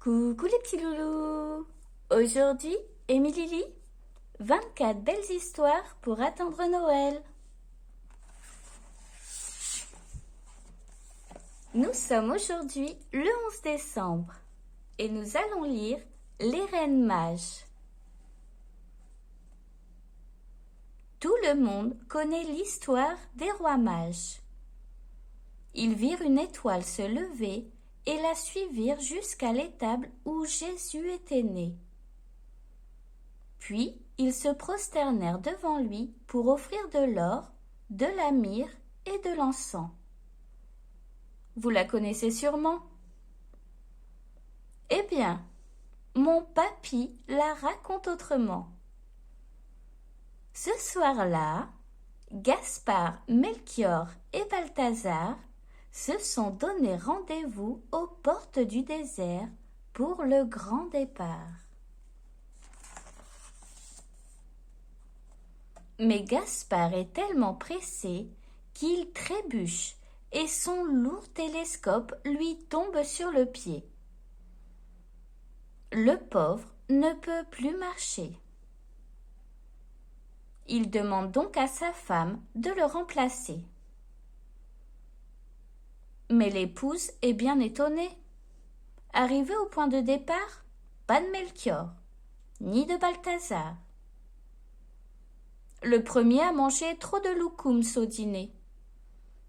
Coucou les petits loulous. Aujourd'hui, Émilie lit 24 belles histoires pour attendre Noël. Nous sommes aujourd'hui le 11 décembre et nous allons lire Les Reines Mages. Tout le monde connaît l'histoire des rois mages. Ils virent une étoile se lever et la suivirent jusqu'à l'étable où Jésus était né. Puis ils se prosternèrent devant lui pour offrir de l'or, de la myrrhe et de l'encens. Vous la connaissez sûrement. Eh bien, mon papy la raconte autrement. Ce soir-là, Gaspard, Melchior et Balthazar se sont donné rendez-vous aux portes du désert pour le grand départ. Mais Gaspard est tellement pressé qu'il trébuche et son lourd télescope lui tombe sur le pied. Le pauvre ne peut plus marcher. Il demande donc à sa femme de le remplacer. Mais l'épouse est bien étonnée. Arrivée au point de départ, pas de Melchior, ni de Balthazar. Le premier a mangé trop de loukoums au dîner,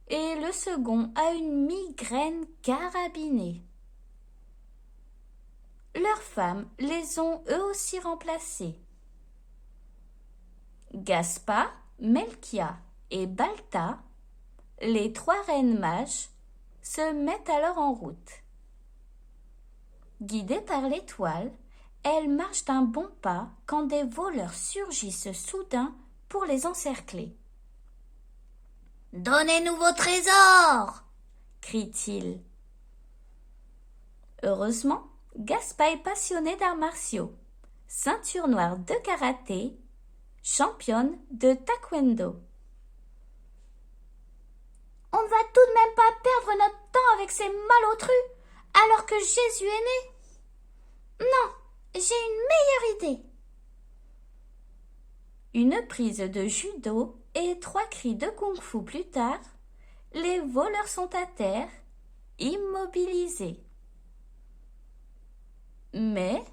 et le second a une migraine carabinée. Leurs femmes les ont eux aussi remplacés. Gaspard, Melchior et Baltha, les trois reines mages, se mettent alors en route. Guidées par l'étoile, elles marchent d'un bon pas quand des voleurs surgissent soudain pour les encercler. « Donnez-nous vos trésors !» crient-ils. Heureusement, Gaspard est passionné d'arts martiaux, ceinture noire de karaté, championne de taekwondo. On ne va tout de même pas perdre notre temps avec ces malotrus alors que Jésus est né. Non, j'ai une meilleure idée. Une prise de judo et 3 cris de kung-fu plus tard, les voleurs sont à terre, immobilisés. Mais,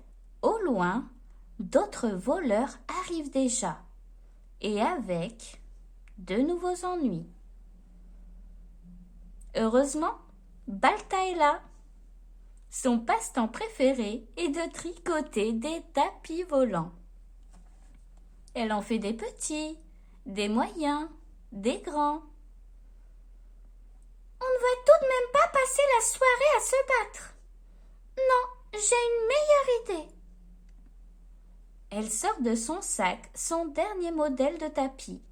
au loin, d'autres voleurs arrivent déjà, et avec de nouveaux ennuis. Heureusement, Baltha est là. Son passe-temps préféré est de tricoter des tapis volants. Elle en fait des petits, des moyens, des grands. On ne va tout de même pas passer la soirée à se battre. Non, j'ai une meilleure idée. Elle sort de son sac son dernier modèle de tapis,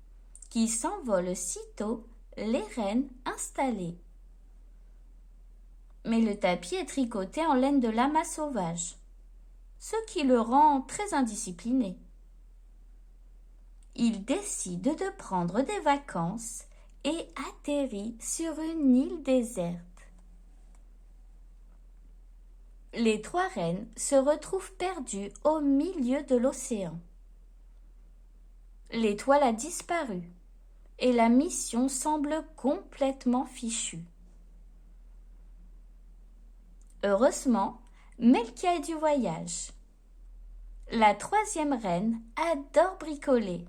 qui s'envole sitôt, les rênes installées. Mais le tapis est tricoté en laine de lama sauvage, ce qui le rend très indiscipliné. Il décide de prendre des vacances et atterrit sur une île déserte. Les trois reines se retrouvent perdues au milieu de l'océan. L'étoile a disparu et la mission semble complètement fichue. Heureusement, Melchior est du voyage. La troisième reine adore bricoler.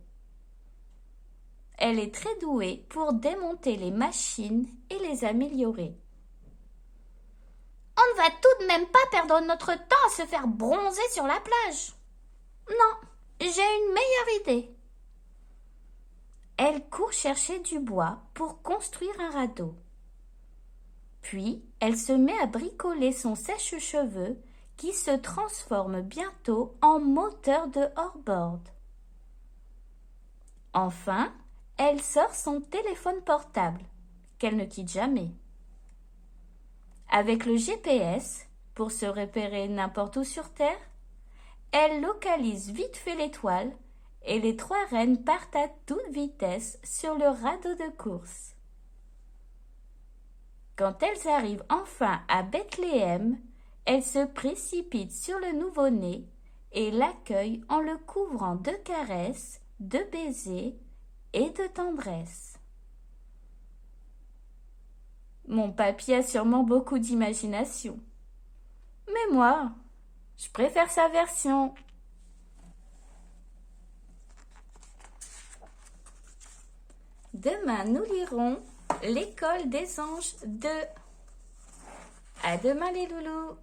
Elle est très douée pour démonter les machines et les améliorer. On ne va tout de même pas perdre notre temps à se faire bronzer sur la plage. Non, j'ai une meilleure idée. Elle court chercher du bois pour construire un radeau. Puis, elle se met à bricoler son sèche-cheveux qui se transforme bientôt en moteur de hors-bord. Enfin, elle sort son téléphone portable, qu'elle ne quitte jamais. Avec le GPS, pour se repérer n'importe où sur Terre, elle localise vite fait l'étoile et les trois reines partent à toute vitesse sur le radeau de course. Quand elles arrivent enfin à Bethléem, Elle se précipite sur le nouveau-né et l'accueille en le couvrant de caresses, de baisers et de tendresse. Mon papy a sûrement beaucoup d'imagination. Mais moi, je préfère sa version. Demain, nous lirons L'école des anges 2. À demain les loulous.